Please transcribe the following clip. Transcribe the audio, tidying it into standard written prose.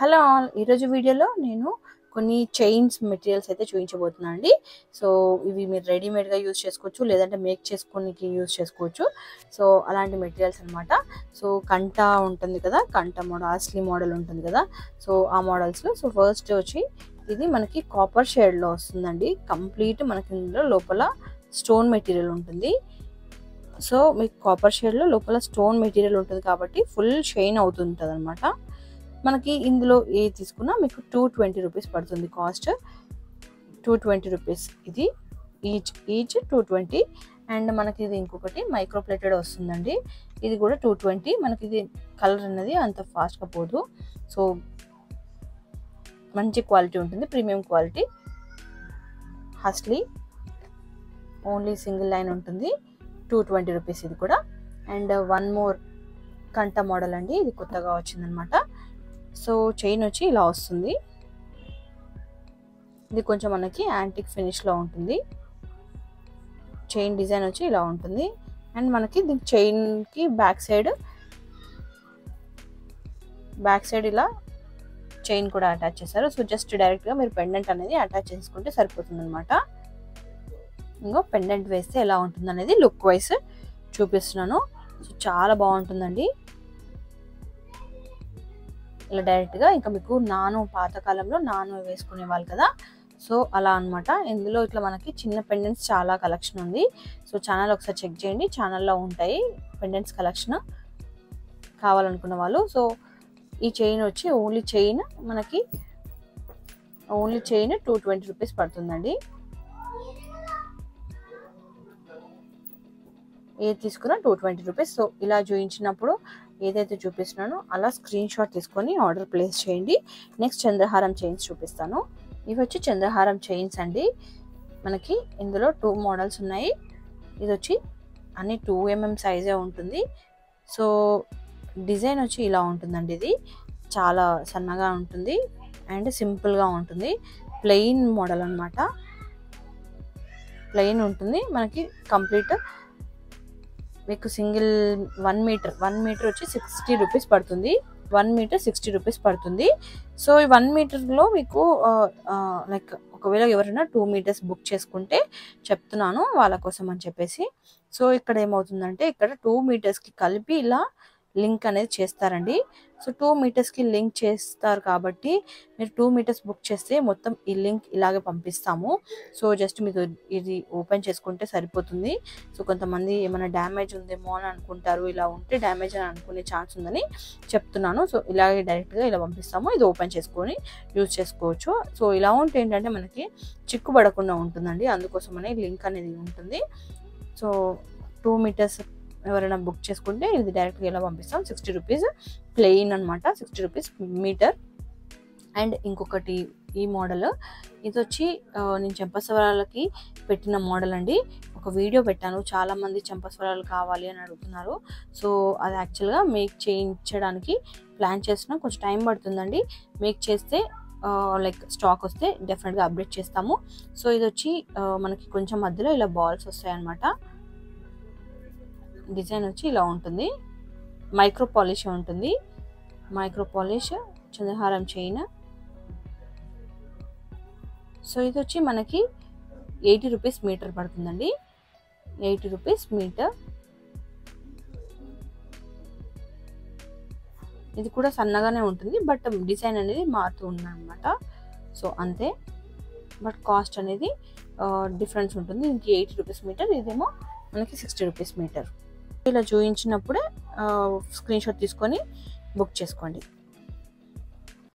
Hello all, ఈరోజు వీడియోలో నేను కొన్ని చైన్స్ మెటీరియల్స్ అయితే చూపించబోతున్నాను అండి. సో ఇవి మీరు రెడీమేడ్గా యూజ్ చేసుకోవచ్చు, లేదంటే మేక్ చేసుకోనికి యూజ్ చేసుకోవచ్చు. సో అలాంటి మెటీరియల్స్ అనమాట. సో కంట ఉంటుంది కదా, కంట మోడల్, ఆస్లీ మోడల్ ఉంటుంది కదా, సో ఆ మోడల్స్లో. సో ఫస్ట్ వచ్చి ఇది మనకి కాపర్ షేడ్లో వస్తుందండి. కంప్లీట్ మనకి ఇందులో లోపల స్టోన్ మెటీరియల్ ఉంటుంది. సో మీకు కాపర్ షేడ్లో లోపల స్టోన్ మెటీరియల్ ఉంటుంది కాబట్టి ఫుల్ షైన్ అవుతుంటుంది అనమాట. మనకి ఇందులో ఏ తీసుకున్నా మీకు 220 రూపీస్ పడుతుంది. Cost 220 rupees. ఇది ఈచ్ 220. అండ్ మనకి ఇది ఇంకొకటి మైక్రో ప్లేటెడ్ వస్తుందండి. ఇది కూడా 220. మనకి ఇది కలర్ అనేది అంత ఫాస్ట్గా పోదు. సో మంచి క్వాలిటీ ఉంటుంది, ప్రీమియం క్వాలిటీ. హస్లీ ఓన్లీ సింగిల్ లైన్ ఉంటుంది, 220 రూపీస్ ఇది కూడా. అండ్ వన్ మోర్ కంట మోడల్ అండి, ఇది కొత్తగా వచ్చిందనమాట. సో చైన్ వచ్చి ఇలా వస్తుంది. ఇది కొంచెం మనకి యాంటిక్ ఫినిష్లో ఉంటుంది. చైన్ డిజైన్ వచ్చి ఇలా ఉంటుంది. అండ్ మనకి దీని చైన్కి బ్యాక్ సైడ్ ఇలా చైన్ కూడా అటాచ్ చేశారు. సో జస్ట్ డైరెక్ట్గా మీరు పెండెంట్ అనేది అటాచ్ చేసుకుంటే సరిపోతుంది అనమాట. ఇంకో పెండెంట్ వేస్తే ఎలా ఉంటుంది అనేది లుక్ వైజ్ చూపిస్తున్నాను. సో చాలా బాగుంటుందండి. ఇలా డైరెక్ట్గా ఇంకా మీకు పాతకాలంలో నాను వేసుకునే వాళ్ళు కదా, సో అలా అనమాట. ఇందులో ఇట్లా మనకి చిన్న పెండెంట్స్ చాలా కలెక్షన్ ఉంది. సో ఛానల్ ఒకసారి చెక్ చేయండి, ఛానల్లో ఉంటాయి పెండెంట్స్ కలెక్షన్ కావాలనుకున్న వాళ్ళు. సో ఈ చైన్ వచ్చి ఓన్లీ చైన్ 220 రూపీస్ పడుతుందండి. ఏది తీసుకున్నా 220 రూపీస్. సో ఇలా చూపించినప్పుడు ఏదైతే చూపిస్తున్నానో అలా స్క్రీన్ షాట్ తీసుకొని ఆర్డర్ ప్లేస్ చేయండి. నెక్స్ట్ చంద్రహారం చైన్స్ చూపిస్తాను. ఇవి వచ్చి చంద్రహారం చైన్స్ అండి. మనకి ఇందులో 2 మోడల్స్ ఉన్నాయి. ఇది వచ్చి అన్ని 2 mm సైజే ఉంటుంది. సో డిజైన్ వచ్చి ఇలా ఉంటుందండి. ఇది చాలా సన్నగా ఉంటుంది అండ్ సింపుల్గా ఉంటుంది. ప్లెయిన్ మోడల్ అనమాట. ప్లెయిన్ ఉంటుంది మనకి. కంప్లీట్ మీకు సింగిల్ 1 మీటర్ వచ్చి 60 రూపీస్ పడుతుంది. 1 మీటర్ 60 రూపీస్ పడుతుంది. సో ఈ 1 మీటర్లో మీకు లైక్ ఒకవేళ ఎవరైనా 2 మీటర్స్ బుక్ చేసుకుంటే చెప్తున్నాను వాళ్ళ కోసం అని చెప్పేసి. సో ఇక్కడ ఏమవుతుందంటే ఇక్కడ 2 మీటర్స్కి కలిపి ఇలా లింక్ అనేది చేస్తారండి. సో 2 మీటర్స్కి లింక్ చేస్తారు కాబట్టి మీరు 2 మీటర్స్ బుక్ చేస్తే మొత్తం ఈ లింక్ ఇలాగే పంపిస్తాము. సో జస్ట్ మీకు ఇది ఓపెన్ చేసుకుంటే సరిపోతుంది. సో కొంతమంది ఏమైనా డ్యామేజ్ ఉందేమో అని అనుకుంటారు, ఇలా ఉంటే డ్యామేజ్ అని అనుకునే ఛాన్స్ ఉందని చెప్తున్నాను. సో ఇలాగే డైరెక్ట్గా ఇలా పంపిస్తాము. ఇది ఓపెన్ చేసుకొని యూజ్ చేసుకోవచ్చు. సో ఇలా ఉంటే ఏంటంటే మనకి చిక్కు పడకుండా ఉంటుందండి, అందుకోసమనే లింక్ అనేది ఉంటుంది. సో 2 మీటర్స్ ఎవరైనా బుక్ చేసుకుంటే ఇది డైరెక్ట్గా ఇలా పంపిస్తాం. 60 రూపీస్ ప్లెయిన్ అనమాట, 60 రూపీస్ మీటర్. అండ్ ఇంకొకటి ఈ మోడల్, ఇది వచ్చి నేను చెంపస్వరాలకి పెట్టిన మోడల్ అండి. ఒక వీడియో పెట్టాను, చాలామంది చెంపస్వరాలు కావాలి అని అడుగుతున్నారు. సో అది యాక్చువల్గా మేక్ చేయించడానికి ప్లాన్ చేస్తున్నా, కొంచెం టైం పడుతుందండి. మేక్ చేస్తే లైక్ స్టాక్ వస్తే డెఫినెట్గా అప్డేట్ చేస్తాము. సో ఇది వచ్చి మనకి కొంచెం మధ్యలో ఇలా బాల్స్ వస్తాయి అన్నమాట. డిజైన్ వచ్చి ఇలా ఉంటుంది. మైక్రో పాలిష్ ఉంటుంది. మైక్రో పాలిష్ చంద్రహారం చైన్. సో ఇది వచ్చి మనకి 80 రూపీస్ మీటర్ పడుతుందండి. 80 రూపీస్ మీటర్. ఇది కూడా సన్నగానే ఉంటుంది, బట్ డిజైన్ అనేది మారుతూ ఉందన్నమాట. సో అంతే, బట్ కాస్ట్ అనేది డిఫరెన్స్ ఉంటుంది. దీనికి 80 రూపీస్ మీటర్, ఇదేమో మనకి 60 రూపీస్ మీటర్. ఇలా చూపించినప్పుడే స్క్రీన్ షాట్ తీసుకొని బుక్ చేసుకోండి.